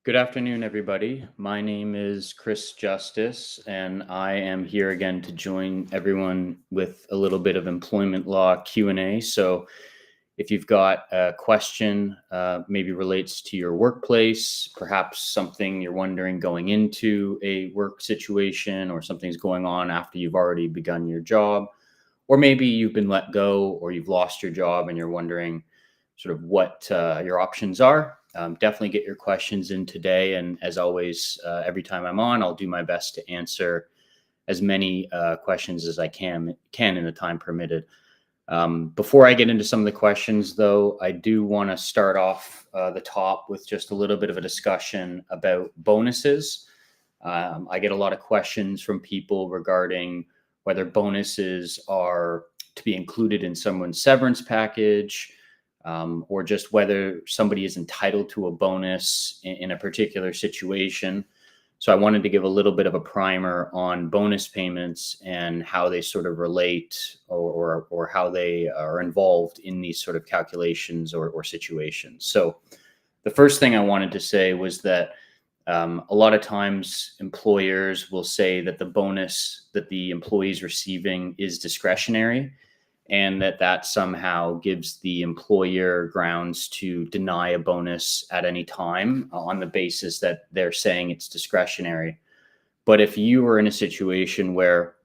Good afternoon, everybody. My name is Chris Justice, and I am here again to join everyone with a little bit of employment law Q&A. So if you've got a question, maybe relates to your workplace, perhaps something you're wondering going into a work situation, or something's going on after you've already begun your job, or maybe you've been let go or you've lost your job and you're wondering sort of what your options are. Definitely get your questions in today. And as always, every time I'm on, I'll do my best to answer as many questions as I can in the time permitted. Before I get into some of the questions, though, I do want to start off the top with just a little bit of a discussion about bonuses. I get a lot of questions from people regarding whether bonuses are to be included in someone's severance package, or just whether somebody is entitled to a bonus in a particular situation. So I wanted to give a little bit of a primer on bonus payments and how they sort of relate or how they are involved in these sort of calculations or situations. So the first thing I wanted to say was that a lot of times employers will say that the bonus that the employee is receiving is discretionary, and that somehow gives the employer grounds to deny a bonus at any time on the basis that they're saying it's discretionary. But if you are in a situation where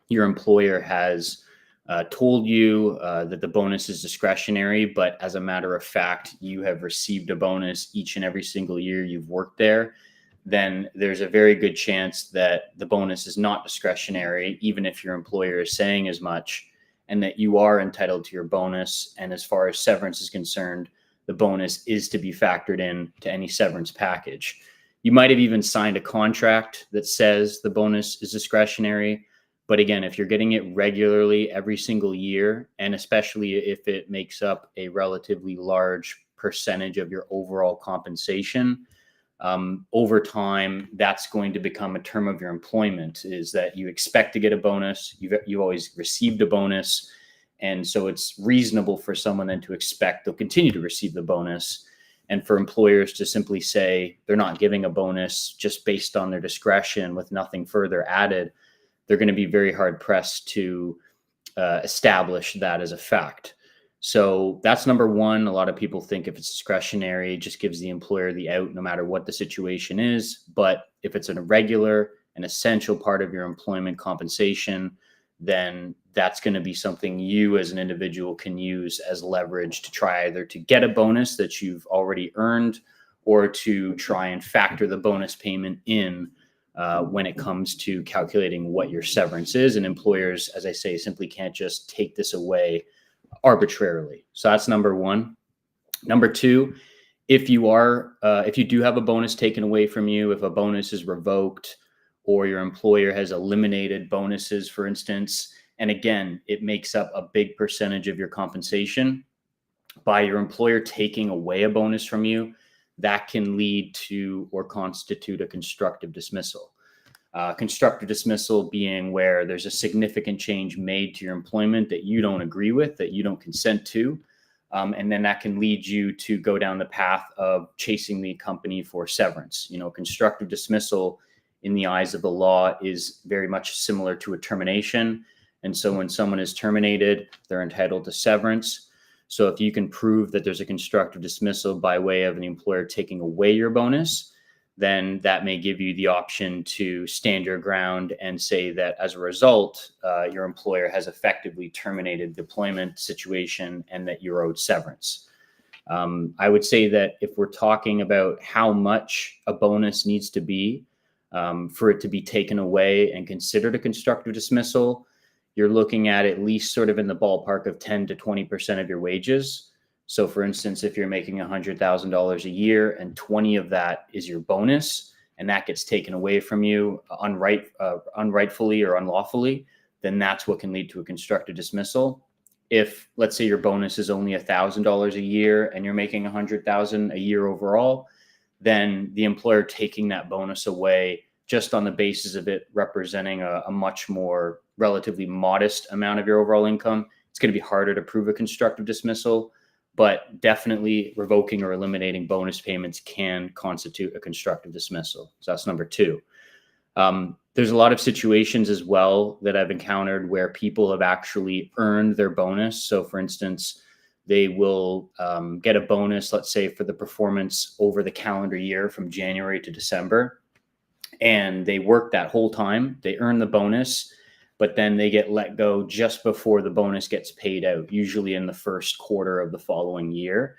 your employer has told you that the bonus is discretionary, but as a matter of fact, you have received a bonus each and every single year you've worked there, then there's a very good chance that the bonus is not discretionary, even if your employer is saying as much, and that you are entitled to your bonus. And as far as severance is concerned, the bonus is to be factored in to any severance package. You might have even signed a contract that says the bonus is discretionary. But again, if you're getting it regularly every single year, and especially if it makes up a relatively large percentage of your overall compensation, over time, that's going to become a term of your employment, is that you expect to get a bonus. You've always received a bonus. And so it's reasonable for someone then to expect they'll continue to receive the bonus. And for employers to simply say they're not giving a bonus just based on their discretion with nothing further added, they're going to be very hard pressed to establish that as a fact. So that's number one. A lot of people think if it's discretionary, it just gives the employer the out no matter what the situation is. But if it's a regular and essential part of your employment compensation, then that's going to be something you as an individual can use as leverage to try either to get a bonus that you've already earned, or to try and factor the bonus payment in when it comes to calculating what your severance is. And employers, as I say, simply can't just take this away arbitrarily. So that's number one. Number two, if you do have a bonus taken away from you, if a bonus is revoked, or your employer has eliminated bonuses, for instance, and again, it makes up a big percentage of your compensation, by your employer taking away a bonus from you, that can lead to or constitute a constructive dismissal. Constructive dismissal being where there's a significant change made to your employment that you don't agree with, that you don't consent to. And then that can lead you to go down the path of chasing the company for severance. Constructive dismissal in the eyes of the law is very much similar to a termination. And so when someone is terminated, they're entitled to severance. So if you can prove that there's a constructive dismissal by way of an employer taking away your bonus, then that may give you the option to stand your ground and say that as a result, your employer has effectively terminated the employment situation and that you're owed severance. I would say that if we're talking about how much a bonus needs to be for it to be taken away and considered a constructive dismissal, you're looking at least sort of in the ballpark of 10 to 20% of your wages. So for instance, if you're making $100,000 a year and 20 of that is your bonus, and that gets taken away from you unrightfully or unlawfully, then that's what can lead to a constructive dismissal. If, let's say, your bonus is only $1,000 a year and you're making $100,000 a year overall, then the employer taking that bonus away just on the basis of it representing a much more relatively modest amount of your overall income, it's going to be harder to prove a constructive dismissal. but definitely revoking or eliminating bonus payments can constitute a constructive dismissal. So that's number two. There's a lot of situations as well that I've encountered where people have actually earned their bonus. So for instance, they will get a bonus, let's say for the performance over the calendar year from January to December, and they work that whole time, they earn the bonus, but then they get let go just before the bonus gets paid out, usually in the first quarter of the following year.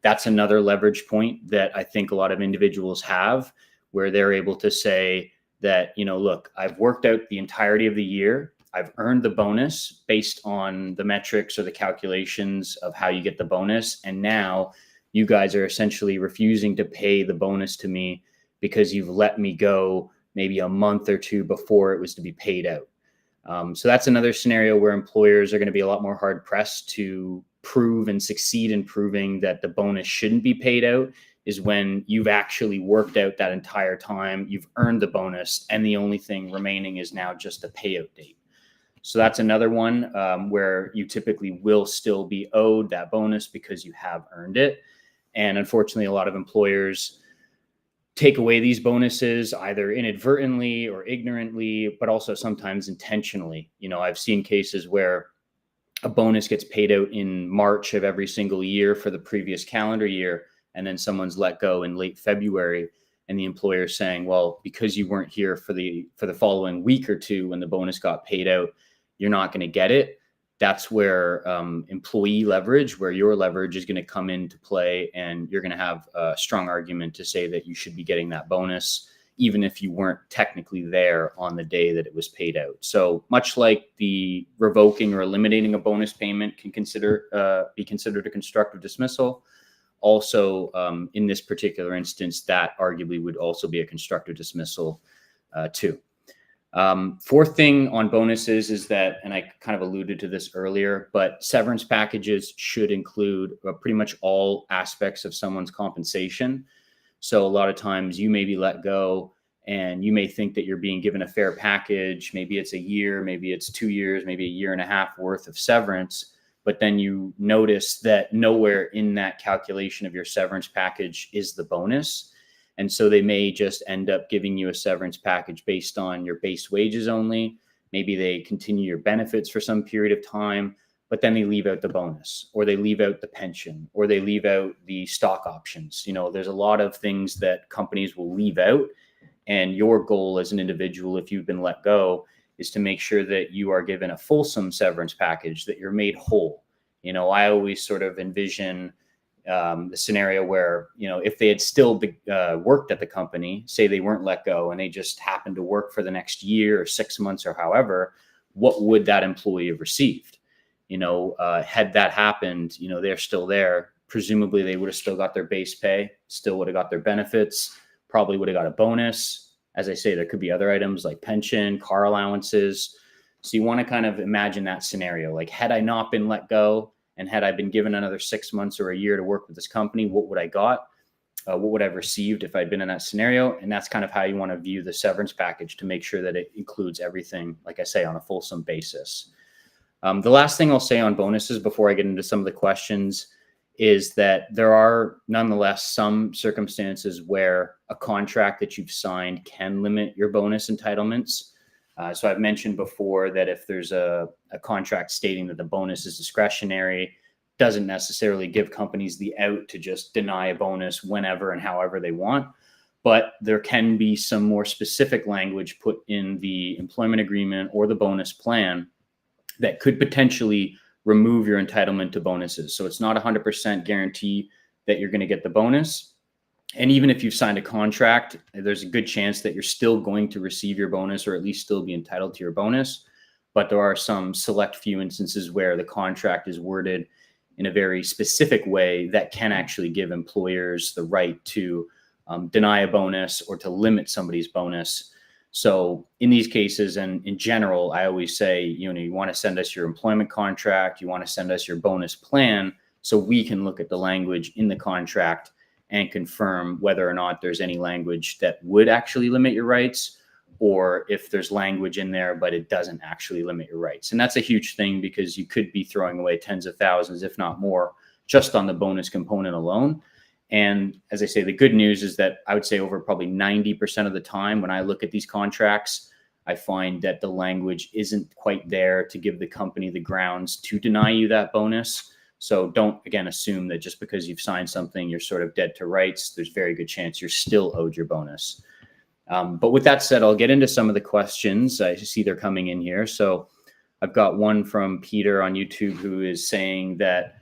That's another leverage point that I think a lot of individuals have, where they're able to say that, look, I've worked out the entirety of the year. I've earned the bonus based on the metrics or the calculations of how you get the bonus. And now you guys are essentially refusing to pay the bonus to me because you've let me go maybe a month or two before it was to be paid out. So that's another scenario where employers are going to be a lot more hard pressed to prove and succeed in proving that the bonus shouldn't be paid out, is when you've actually worked out that entire time, you've earned the bonus, and the only thing remaining is now just a payout date. So that's another one where you typically will still be owed that bonus because you have earned it. And unfortunately, a lot of employers take away these bonuses either inadvertently or ignorantly, but also sometimes intentionally. I've seen cases where a bonus gets paid out in March of every single year for the previous calendar year, and then someone's let go in late February, and the employer is saying, well, because you weren't here for the following week or two when the bonus got paid out, you're not going to get it. That's where employee leverage, where your leverage is going to come into play, and you're going to have a strong argument to say that you should be getting that bonus, even if you weren't technically there on the day that it was paid out. So much like the revoking or eliminating a bonus payment can be considered a constructive dismissal, also in this particular instance, that arguably would also be a constructive dismissal too. Fourth thing on bonuses is that, and I kind of alluded to this earlier, but severance packages should include pretty much all aspects of someone's compensation. So a lot of times you may be let go and you may think that you're being given a fair package. Maybe it's a year, maybe it's 2 years, maybe a year and a half worth of severance. But then you notice that nowhere in that calculation of your severance package is the bonus. And so they may just end up giving you a severance package based on your base wages only. Maybe they continue your benefits for some period of time, but then they leave out the bonus, or they leave out the pension, or they leave out the stock options. There's a lot of things that companies will leave out. And your goal as an individual, if you've been let go, is to make sure that you are given a fulsome severance package, that you're made whole. I always sort of envision the scenario where, if they had still worked at the company, say they weren't let go and they just happened to work for the next year or 6 months or however, what would that employee have received? Had that happened, they're still there. Presumably they would have still got their base pay, still would have got their benefits, probably would have got a bonus. As I say, there could be other items like pension, car allowances. So you want to kind of imagine that scenario. Like, had I not been let go and had I been given another 6 months or a year to work with this company, what would I got? What would I have received if I'd been in that scenario? And that's kind of how you want to view the severance package, to make sure that it includes everything, like I say, on a fulsome basis. The last thing I'll say on bonuses before I get into some of the questions is that there are nonetheless some circumstances where a contract that you've signed can limit your bonus entitlements. So I've mentioned before that if there's a contract stating that the bonus is discretionary, doesn't necessarily give companies the out to just deny a bonus whenever and however they want. But there can be some more specific language put in the employment agreement or the bonus plan that could potentially remove your entitlement to bonuses. So it's not 100% guarantee that you're going to get the bonus. And even if you've signed a contract, there's a good chance that you're still going to receive your bonus, or at least still be entitled to your bonus. But there are some select few instances where the contract is worded in a very specific way that can actually give employers the right to deny a bonus or to limit somebody's bonus. So in these cases, and in general, I always say, you want to send us your employment contract, you want to send us your bonus plan, so we can look at the language in the contract and confirm whether or not there's any language that would actually limit your rights, or if there's language in there, but it doesn't actually limit your rights. And that's a huge thing, because you could be throwing away tens of thousands, if not more, just on the bonus component alone. And as I say, the good news is that I would say over probably 90% of the time when I look at these contracts, I find that the language isn't quite there to give the company the grounds to deny you that bonus. So don't, again, assume that just because you've signed something, you're sort of dead to rights. There's very good chance you're still owed your bonus. But with that said, I'll get into some of the questions. I see they're coming in here. So I've got one from Peter on YouTube who is saying that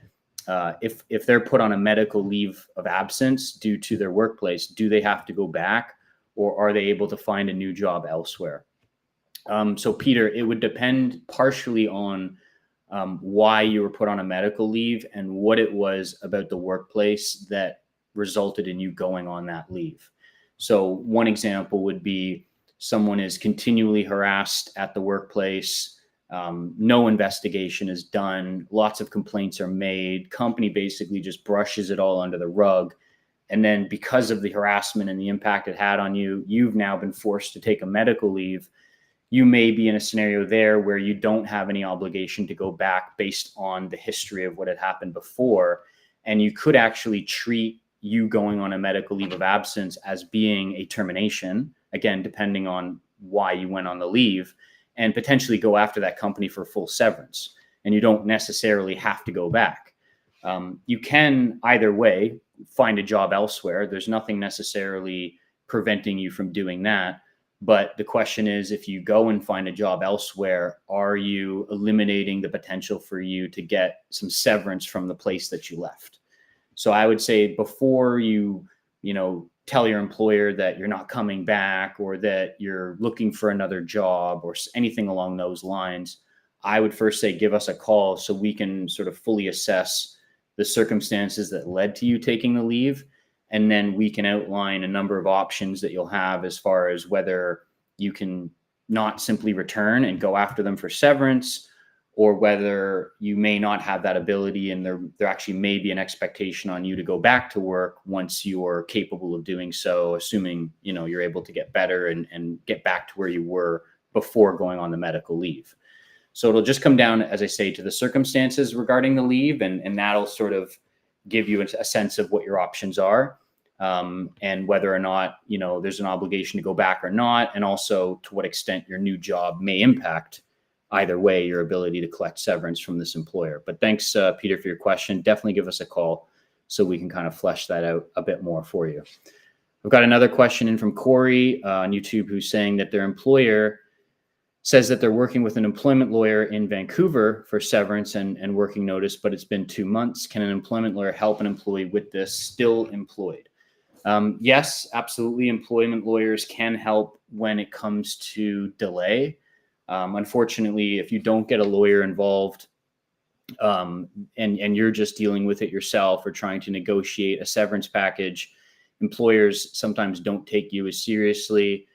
if they're put on a medical leave of absence due to their workplace, do they have to go back, or are they able to find a new job elsewhere? So Peter, it would depend partially on why you were put on a medical leave and what it was about the workplace that resulted in you going on that leave. So one example would be someone is continually harassed at the workplace. No investigation is done. Lots of complaints are made. Company basically just brushes it all under the rug. And then because of the harassment and the impact it had on you, you've now been forced to take a medical leave. You may be in a scenario there where you don't have any obligation to go back based on the history of what had happened before. And you could actually treat you going on a medical leave of absence as being a termination, again, depending on why you went on the leave, and potentially go after that company for full severance. And you don't necessarily have to go back. You can either way find a job elsewhere. There's nothing necessarily preventing you from doing that. But the question is, if you go and find a job elsewhere, are you eliminating the potential for you to get some severance from the place that you left? So I would say before you tell your employer that you're not coming back or that you're looking for another job or anything along those lines, I would first say give us a call so we can sort of fully assess the circumstances that led to you taking the leave. And then we can outline a number of options that you'll have as far as whether you can not simply return and go after them for severance, or whether you may not have that ability and there actually may be an expectation on you to go back to work once you're capable of doing so, assuming you're able to get better and get back to where you were before going on the medical leave. So it'll just come down, as I say, to the circumstances regarding the leave, and that'll sort of give you a sense of what your options are. And whether or not, there's an obligation to go back or not, and also to what extent your new job may impact either way your ability to collect severance from this employer. But thanks, Peter, for your question. Definitely give us a call so we can kind of flesh that out a bit more for you. We've got another question in from Corey on YouTube, who's saying that their employer says that they're working with an employment lawyer in Vancouver for severance and working notice, but it's been 2 months. Can an employment lawyer help an employee with this still employed? Yes, absolutely. Employment lawyers can help when it comes to delay. Unfortunately, if you don't get a lawyer involved and you're just dealing with it yourself or trying to negotiate a severance package, employers sometimes don't take you as seriously.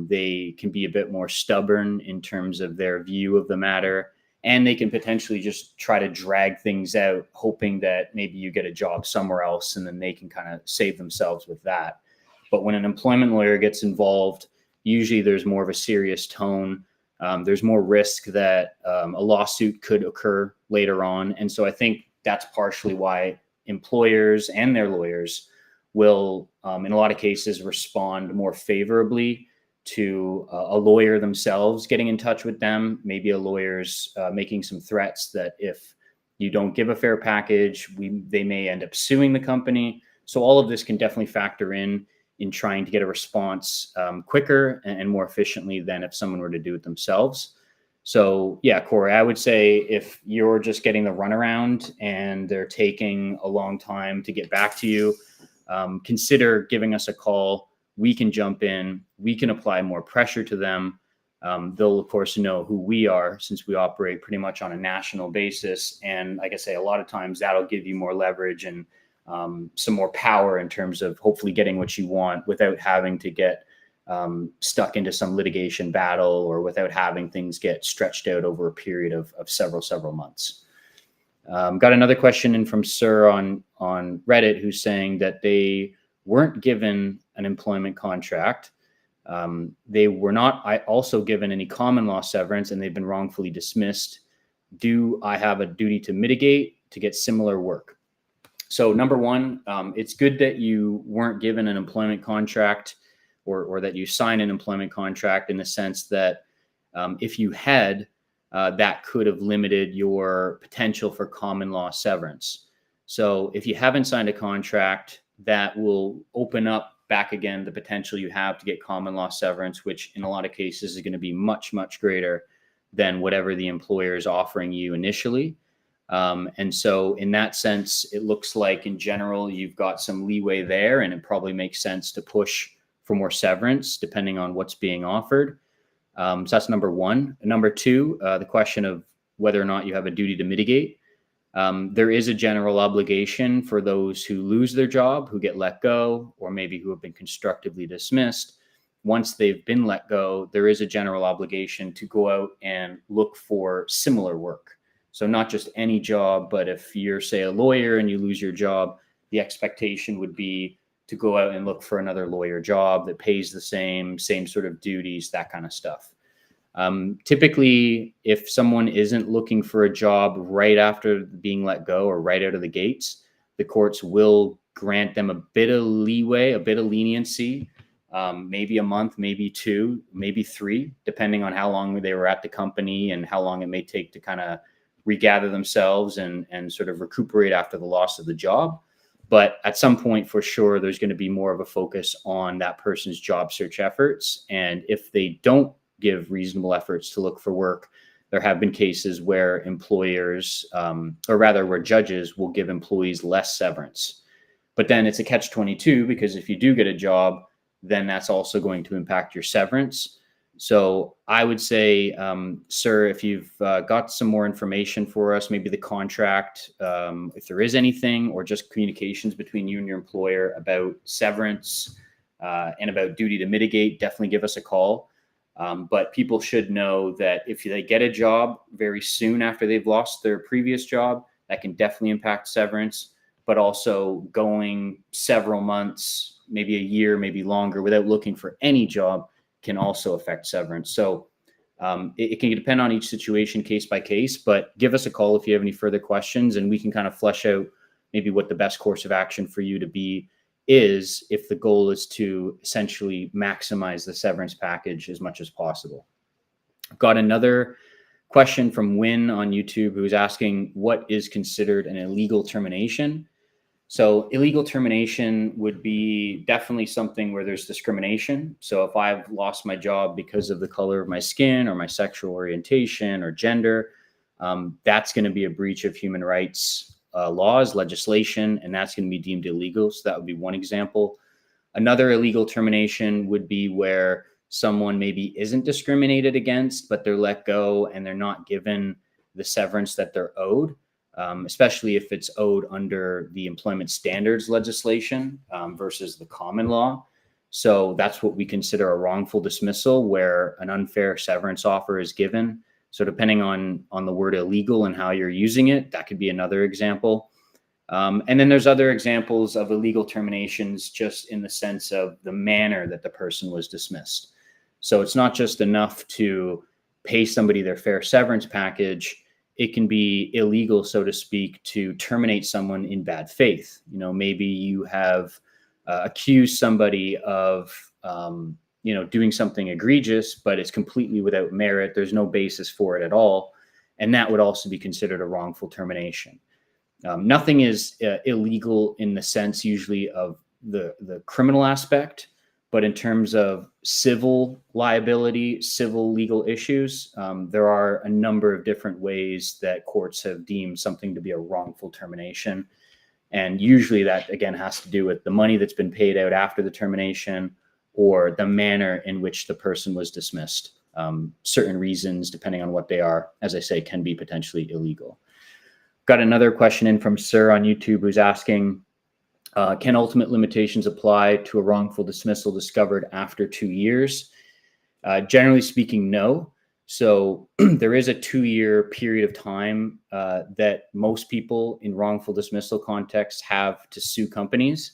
They can be a bit more stubborn in terms of their view of the matter, and they can potentially just try to drag things out, hoping that maybe you get a job somewhere else and then they can kind of save themselves with that. But when an employment lawyer gets involved, usually there's more of a serious tone. There's more risk that a lawsuit could occur later on. And so I think that's partially why employers and their lawyers will, in a lot of cases, respond more favorably to a lawyer themselves getting in touch with them. Maybe a lawyer's making some threats that if you don't give a fair package, they may end up suing the company. So all of this can definitely factor in trying to get a response quicker and more efficiently than if someone were to do it themselves. So yeah, Corey, I would say if you're just getting the runaround and they're taking a long time to get back to you, consider giving us a call. We can jump in. We can apply more pressure to them. They'll, of course, know who we are since we operate pretty much on a national basis. And like I say, a lot of times that'll give you more leverage and some more power in terms of hopefully getting what you want without having to get stuck into some litigation battle or without having things get stretched out over a period of several months. Got another question in from Sir on Reddit, who's saying that they weren't given an employment contract. They were not also given any common law severance, and they've been wrongfully dismissed. Do I have a duty to mitigate to get similar work? So number one, it's good that you weren't given an employment contract or that you signed an employment contract, in the sense that if you had, that could have limited your potential for common law severance. So if you haven't signed a contract, that will open up back again the potential you have to get common law severance, which in a lot of cases is going to be much, much greater than whatever the employer is offering you initially. And so in that sense, it looks like in general, you've got some leeway there, and it probably makes sense to push for more severance depending on what's being offered. So that's number one. Number two, the question of whether or not you have a duty to mitigate. There is a general obligation for those who lose their job, who get let go, or maybe who have been constructively dismissed. Once they've been let go, there is a general obligation to go out and look for similar work. So not just any job, but if you're, say, a lawyer and you lose your job, the expectation would be to go out and look for another lawyer job that pays the same sort of duties, that kind of stuff. Typically, if someone isn't looking for a job right after being let go or right out of the gates, the courts will grant them a bit of leeway, a bit of leniency, maybe a month, maybe 2, maybe 3, depending on how long they were at the company and how long it may take to kind of regather themselves and sort of recuperate after the loss of the job. But at some point, for sure, there's going to be more of a focus on that person's job search efforts. And if they don't give reasonable efforts to look for work, there have been cases where employers, or rather where judges will give employees less severance. But then it's a catch-22, because if you do get a job, then that's also going to impact your severance. So I would say, sir, if you've got some more information for us, maybe the contract, if there is anything, or just communications between you and your employer about severance and about duty to mitigate, definitely give us a call. But people should know that if they get a job very soon after they've lost their previous job, that can definitely impact severance, but also going several months, maybe a year, maybe longer, without looking for any job can also affect severance. So it can depend on each situation, case by case, but give us a call if you have any further questions, and we can kind of flesh out maybe what the best course of action for you to be is, if the goal is to essentially maximize the severance package as much as possible. I've got another question from Win on YouTube, who's asking, what is considered an illegal termination? So illegal termination would be definitely something where there's discrimination. So if I've lost my job because of the color of my skin or my sexual orientation or gender, that's going to be a breach of human rights laws, legislation, and that's going to be deemed illegal. So that would be one example. Another illegal termination would be where someone maybe isn't discriminated against, but they're let go and they're not given the severance that they're owed. Especially if it's owed under the employment standards legislation versus the common law. So that's what we consider a wrongful dismissal, where an unfair severance offer is given. So depending on the word illegal and how you're using it, that could be another example. And then there's other examples of illegal terminations just in the sense of the manner that the person was dismissed. So it's not just enough to pay somebody their fair severance package. It can be illegal, so to speak, to terminate someone in bad faith. You know, maybe you have accused somebody of, doing something egregious, but it's completely without merit. There's no basis for it at all. And that would also be considered a wrongful termination. Nothing is illegal in the sense usually of the criminal aspect, but in terms of civil liability, civil legal issues, there are a number of different ways that courts have deemed something to be a wrongful termination. And usually that, again, has to do with the money that's been paid out after the termination or the manner in which the person was dismissed. Certain reasons, depending on what they are, as I say, can be potentially illegal. Got another question in from Sir on YouTube, who's asking, can ultimate limitations apply to a wrongful dismissal discovered after 2 years? Generally speaking, no. So there is a 2-year period of time that most people in wrongful dismissal contexts have to sue companies.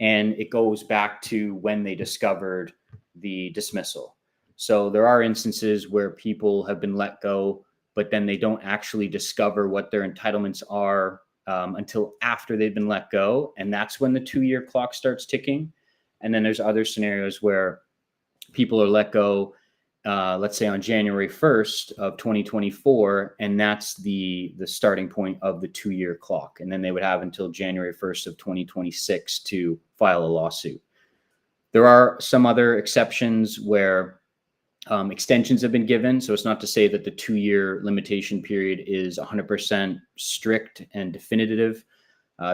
And it goes back to when they discovered the dismissal. So there are instances where people have been let go, but then they don't actually discover what their entitlements are until after they've been let go. And that's when the 2-year clock starts ticking. And then there's other scenarios where people are let go, let's say on January 1st of 2024, and that's the starting point of the 2-year clock. And then they would have until January 1st of 2026 to file a lawsuit. There are some other exceptions where extensions have been given. So it's not to say that the 2-year limitation period is 100% strict and definitive.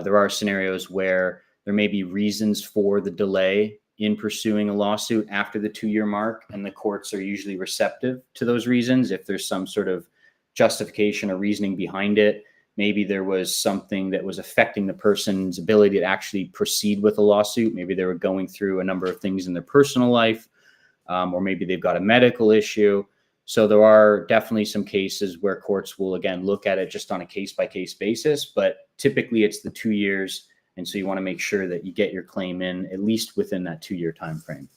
There are scenarios where there may be reasons for the delay in pursuing a lawsuit after the 2-year mark, and the courts are usually receptive to those reasons. If there's some sort of justification or reasoning behind it, maybe there was something that was affecting the person's ability to actually proceed with a lawsuit. Maybe they were going through a number of things in their personal life, or maybe they've got a medical issue. So there are definitely some cases where courts will, again, look at it just on a case-by-case basis, but typically it's the 2 years. And so you want to make sure that you get your claim in at least within that 2-year time frame.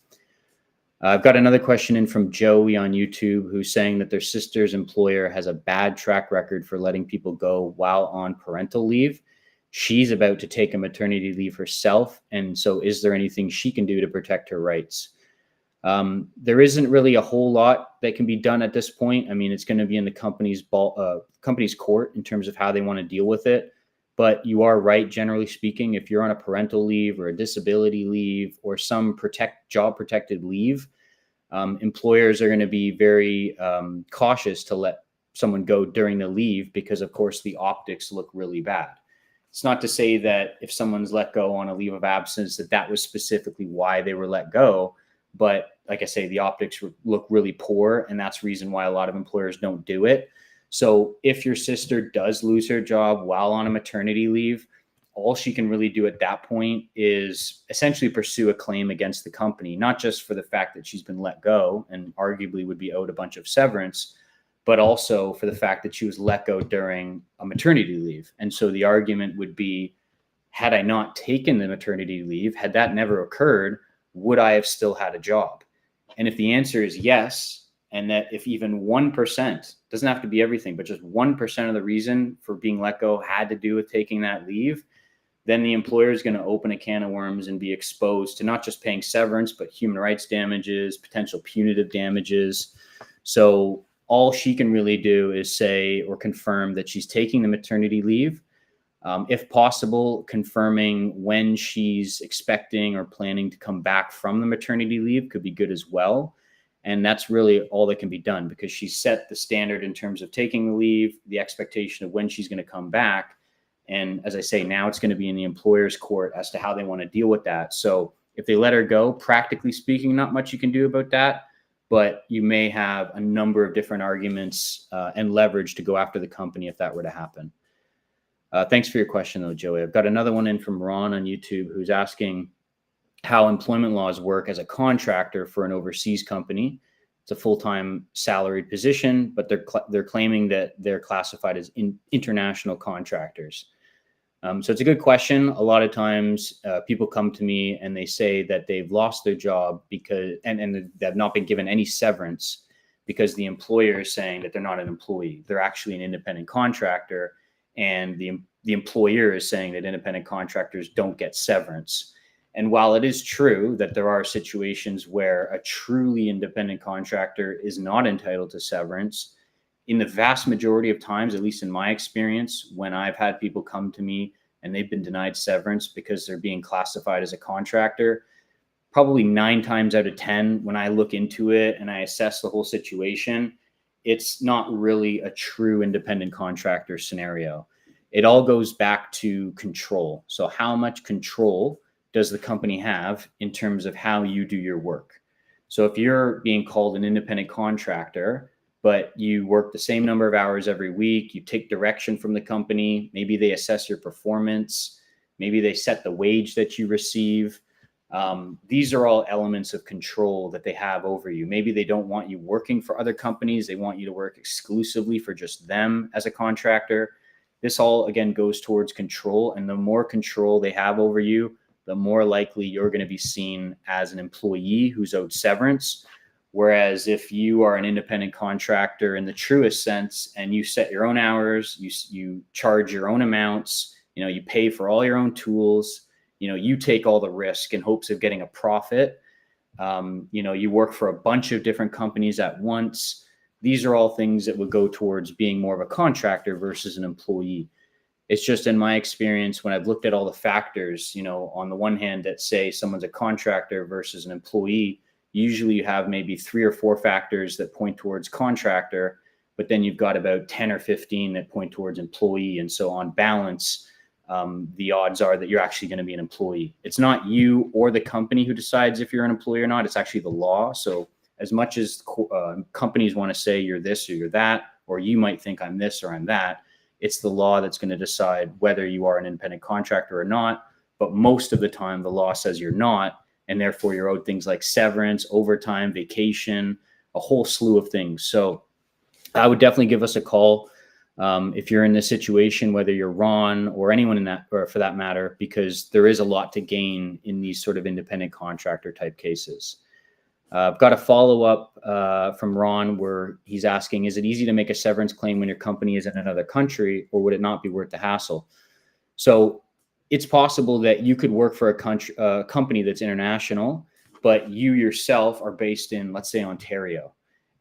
I've got another question in from Joey on YouTube, who's saying that their sister's employer has a bad track record for letting people go while on parental leave. She's about to take a maternity leave herself. And so is there anything she can do to protect her rights? There isn't really a whole lot that can be done at this point. I mean, it's going to be in the company's court in terms of how they want to deal with it. But you are right, generally speaking, if you're on a parental leave or a disability leave or some job protected leave, employers are going to be very cautious to let someone go during the leave because, of course, the optics look really bad. It's not to say that if someone's let go on a leave of absence, that was specifically why they were let go. But like I say, the optics look really poor, and that's the reason why a lot of employers don't do it. So if your sister does lose her job while on a maternity leave, all she can really do at that point is essentially pursue a claim against the company, not just for the fact that she's been let go and arguably would be owed a bunch of severance, but also for the fact that she was let go during a maternity leave. And so the argument would be, had I not taken the maternity leave, had that never occurred, would I have still had a job? And if the answer is yes, and that if even 1%, doesn't have to be everything, but just 1% of the reason for being let go had to do with taking that leave, then the employer is going to open a can of worms and be exposed to not just paying severance, but human rights damages, potential punitive damages. So all she can really do is say or confirm that she's taking the maternity leave. If possible, confirming when she's expecting or planning to come back from the maternity leave could be good as well. And that's really all that can be done because she set the standard in terms of taking the leave, the expectation of when she's going to come back. And as I say, now it's going to be in the employer's court as to how they want to deal with that. So if they let her go, practically speaking, not much you can do about that, but you may have a number of different arguments and leverage to go after the company if that were to happen. Thanks for your question, though, Joey. I've got another one in from Ron on YouTube who's asking how employment laws work as a contractor for an overseas company. It's a full-time salaried position, but they're claiming that they're classified as international contractors. So it's a good question. A lot of times people come to me and they say that they've lost their job because and they've not been given any severance because the employer is saying that they're not an employee. They're actually an independent contractor, and the employer is saying that independent contractors don't get severance. And while it is true that there are situations where a truly independent contractor is not entitled to severance, in the vast majority of times, at least in my experience, when I've had people come to me and they've been denied severance because they're being classified as a contractor, probably 9 times out of 10, when I look into it and I assess the whole situation, it's not really a true independent contractor scenario. It all goes back to control. So how much control does the company have in terms of how you do your work? So if you're being called an independent contractor, but you work the same number of hours every week, you take direction from the company, maybe they assess your performance, maybe they set the wage that you receive. These are all elements of control that they have over you. Maybe they don't want you working for other companies. They want you to work exclusively for just them as a contractor. This all, again, goes towards control. And the more control they have over you, the more likely you're going to be seen as an employee who's owed severance. Whereas if you are an independent contractor in the truest sense and you set your own hours, you charge your own amounts, You pay for all your own tools. You take all the risk in hopes of getting a profit. You work for a bunch of different companies at once. These are all things that would go towards being more of a contractor versus an employee. It's just in my experience, when I've looked at all the factors, on the one hand, that say someone's a contractor versus an employee, usually you have maybe 3 or 4 factors that point towards contractor, but then you've got about 10 or 15 that point towards employee. And so on balance, the odds are that you're actually going to be an employee. It's not you or the company who decides if you're an employee or not. It's actually the law. So as much as companies want to say you're this or you're that, or you might think I'm this or I'm that, it's the law that's going to decide whether you are an independent contractor or not. But most of the time, the law says you're not, and therefore you're owed things like severance, overtime, vacation, a whole slew of things. So I would definitely give us a call if you're in this situation, whether you're Ron or anyone in that, or for that matter, because there is a lot to gain in these sort of independent contractor type cases. I've got a follow-up from Ron where he's asking, is it easy to make a severance claim when your company is in another country, or would it not be worth the hassle? So it's possible that you could work for a company that's international, but you yourself are based in, let's say, Ontario,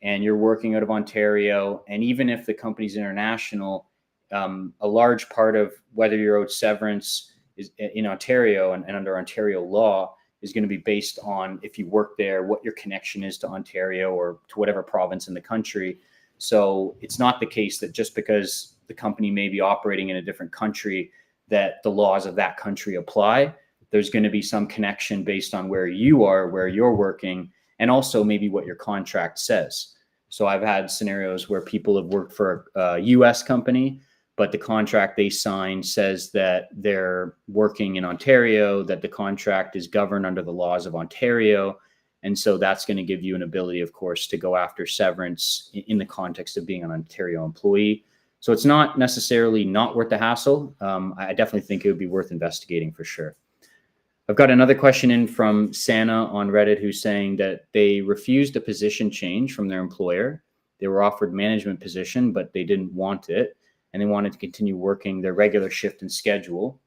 and you're working out of Ontario. And even if the company's international, a large part of whether you're owed severance is in Ontario and under Ontario law is going to be based on, if you work there, what your connection is to Ontario or to whatever province in the country. So it's not the case that just because the company may be operating in a different country that the laws of that country apply. There's going to be some connection based on where you are, where you're working, and also maybe what your contract says. So I've had scenarios where people have worked for a US company, but the contract they signed says that they're working in Ontario, that the contract is governed under the laws of Ontario. And so that's going to give you an ability, of course, to go after severance in the context of being an Ontario employee. So it's not necessarily not worth the hassle. I definitely think it would be worth investigating for sure. I've got another question in from Sana on Reddit, who's saying that they refused a position change from their employer. They were offered management position, but they didn't want it, and they wanted to continue working their regular shift and schedule.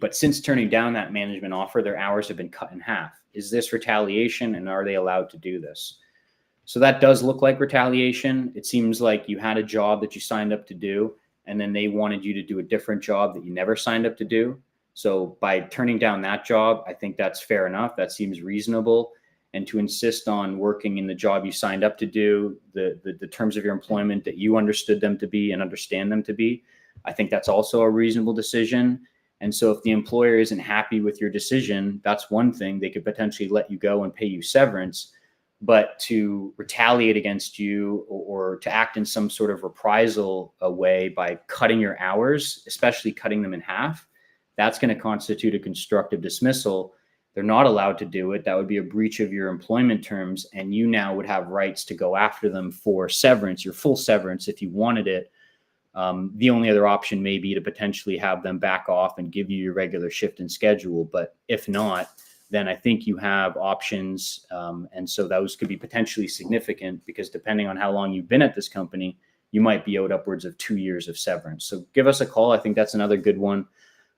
But since turning down that management offer, their hours have been cut in half. Is this retaliation, and are they allowed to do this? So that does look like retaliation. It seems like you had a job that you signed up to do, and then they wanted you to do a different job that you never signed up to do. So by turning down that job, I think that's fair enough. That seems reasonable. And to insist on working in the job you signed up to do, the terms of your employment that you understood them to be and understand them to be, I think that's also a reasonable decision. And so if the employer isn't happy with your decision, that's one thing. They could potentially let you go and pay you severance. But to retaliate against you or to act in some sort of reprisal way by cutting your hours, especially cutting them in half, that's going to constitute a constructive dismissal. They're not allowed to do it. That would be a breach of your employment terms, and you now would have rights to go after them for severance, your full severance if you wanted it. The only other option may be to potentially have them back off and give you your regular shift and schedule. But if not, then I think you have options. And so those could be potentially significant, because depending on how long you've been at this company, you might be owed upwards of 2 years of severance. So give us a call. I think that's another good one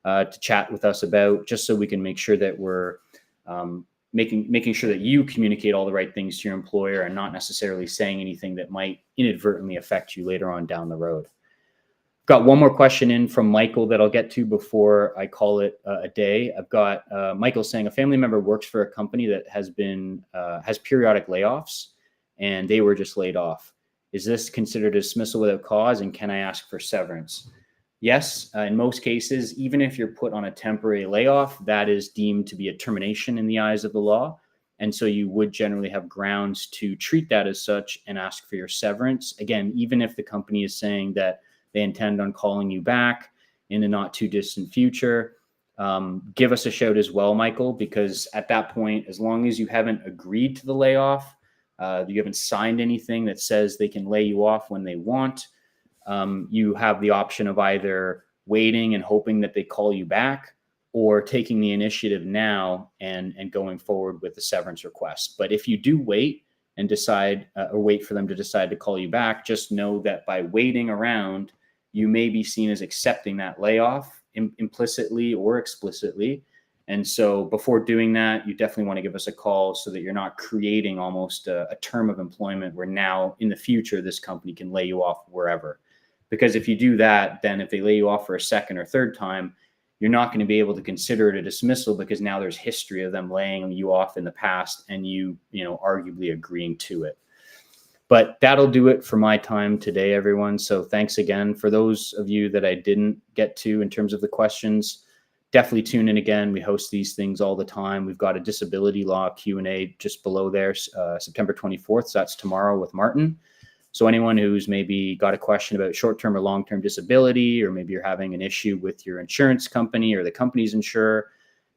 to chat with us about, just so we can make sure that we're making sure that you communicate all the right things to your employer and not necessarily saying anything that might inadvertently affect you later on down the road. Got one more question in from Michael that I'll get to before I call it a day. I've got Michael saying a family member works for a company that has periodic layoffs, and they were just laid off. Is this considered a dismissal without cause, and can I ask for severance? Yes, in most cases, even if you're put on a temporary layoff, that is deemed to be a termination in the eyes of the law. And so you would generally have grounds to treat that as such and ask for your severance. Again, even if the company is saying that they intend on calling you back in the not too distant future, give us a shout as well, Michael, because at that point, as long as you haven't agreed to the layoff, you haven't signed anything that says they can lay you off when they want, you have the option of either waiting and hoping that they call you back, or taking the initiative now and going forward with the severance request. But if you do wait and decide or wait for them to decide to call you back, just know that by waiting around, you may be seen as accepting that layoff implicitly or explicitly. And so before doing that, you definitely want to give us a call so that you're not creating almost a term of employment where now in the future, this company can lay you off wherever. Because if you do that, then if they lay you off for a second or third time, you're not going to be able to consider it a dismissal because now there's history of them laying you off in the past and you arguably agreeing to it. But that'll do it for my time today, everyone. So thanks again. For those of you that I didn't get to in terms of the questions, definitely tune in again. We host these things all the time. We've got a disability law Q&A just below there, September 24th. So that's tomorrow with Martin. So anyone who's maybe got a question about short-term or long-term disability, or maybe you're having an issue with your insurance company or the company's insurer,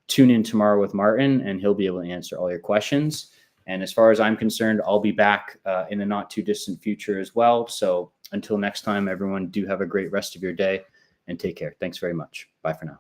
tune in tomorrow with Martin and he'll be able to answer all your questions. And as far as I'm concerned, I'll be back in the not too distant future as well. So until next time, everyone, do have a great rest of your day and take care. Thanks very much. Bye for now.